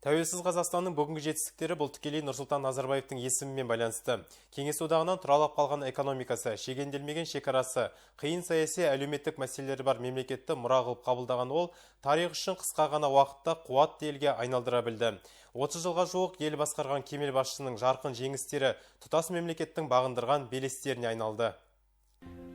Тәуелсіз Қазақстанның бүгінгі жетістіктері бұл тікелей Нұрсұлтан Назарбаевтың есімімен байланысты. Кеңес одағынан тұралап қалған экономикасы, шегенделмеген шекарасы, қиын саяси әлеуметтік мәселелері бар мемлекетті мұра қылып қабылдаған ол, тарих үшін қысқа ғана уақытта қуатты елге айналдыра білді. 30 жылға жуық ел басқарған Кемел басшының жарқын жеңістері тұтас мемлекеттің бағындырған белестеріне айналды.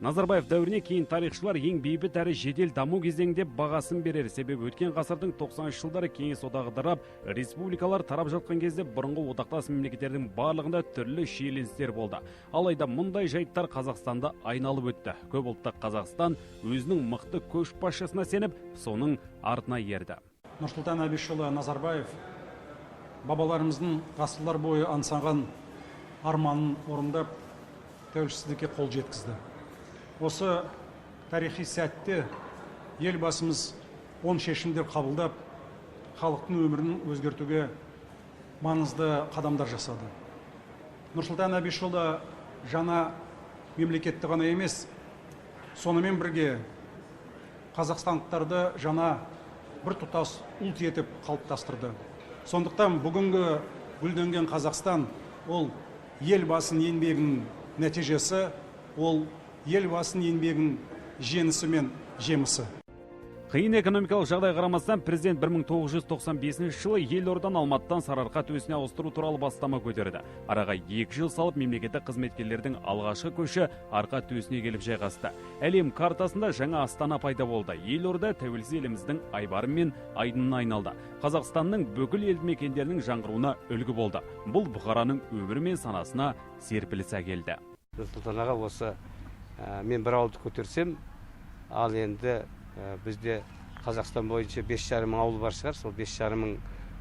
Назарбаев дәуіріне кейін тарихшылар ең бейбіт әрі жедел даму кезеңінде бағасын берер. Себебі өткен ғасырдың 90 жылдары кеңес одағы ыдырап, республикалар тарап жатқан кезде бұрынғы одақтас мемлекеттердің барлығында түрлі шиеленістер болды. Алайда мұндай жайттар Қазақстанда айналып өтті. Көп ұлтты Қазақстан өзінің мықты көшбасшысына сеніп, соның артына ерді. Нұрсұлтан Әбішұлы Назарбаев бабаларымыздың ғасырлар бойы аңсаған арманын орындап, тәуелсіздікке қол жеткізді. Осы тарихи сәтте елбасымыз оң шешімдер қабылдап, халықтың өмірін өзгертуге маңызды қадамдар жасады. Нұрсұлтан Әбішұлы жаңа мемлекетті ғана емес, сонымен бірге қазақстандықтарды жаңа бір тұтас ұлт етіп қалыптастырды. Сондықтан бүгінгі гүлденген Қазақстан ол елбасының еңбегінің нәтижесі, ол елбасының еңбегінің жеңісі мен жемісі. Қиын экономикалық жағдай қарамастан президент 1995 жылы елордан Алматыдан Сарыарқа төсіне ауыстыру туралы бастама көтерді. Араға 2 жыл салып мемлекеттік қызметкерлердің алғашқы көші арқа төсіне келіп жайғасты. Әлем картасында жаңа Астана пайда болды. Елорда тәуелсіз еліміздің айбары мен айдынына айналды. Қазақстанның бүкіл елді мекендерінің жаңғыруына үлгі болды. Бұл бұқараның өмірі мен санасына серпіліс әкелді. Нұрсұлтан аға, осы мен бір ауылды көтерсем, ал енді бізде Қазақстан бойынша 5,5 мың ауыл бар шығар. Сол 5,5 мың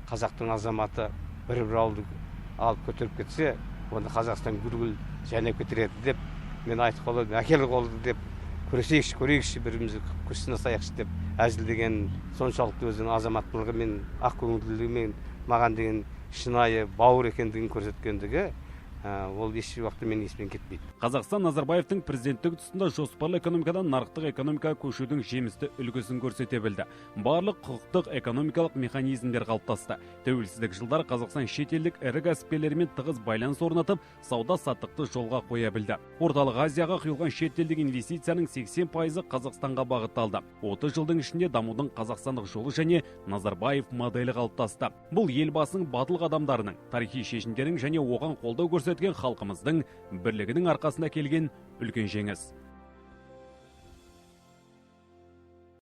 қазақтың азаматы бір ауылды алып көтеріп кетсе, онда Қазақстан гүл және көтереді деп мен айтып қалдым, әкелі қолды деп көрейікші, бірімізді күш сынасайықшы деп әзілдеген соншалықты өзінің азаматтылығы мен ақкөңілділігі мен маған деген шынайы бауыр екендігін көрсеткендігі ол еш уақытта мен есімнен кетпейді. Қазақстан Назарбаевтың президенттігі тұсында жоспарлы экономикадан нарықтық экономика көшудің жемісті үлгісін көрсете білді. Барлық құқықтық экономикалық механизмдер қалыптасты. Тәуелсіздік жылдары Қазақстан шетелдік ірі кәсіпкерлермен тығыз байланыс орнатып, сауда-саттықты жолға қоя білді. Орталық Азияға құйылған шетелдік инвестицияның 80% Қазақстанға бағытталды. 30 жылдың ішінде дамудың қазақстандық жолы және Назарбаев моделі қалыптасты. Бұл елбасының батыл қадамдарының, тарихи шешімдердің және оған қолдау көрсеткен халқымыздың бірлігінің арқасында келген үлкен жеңіс.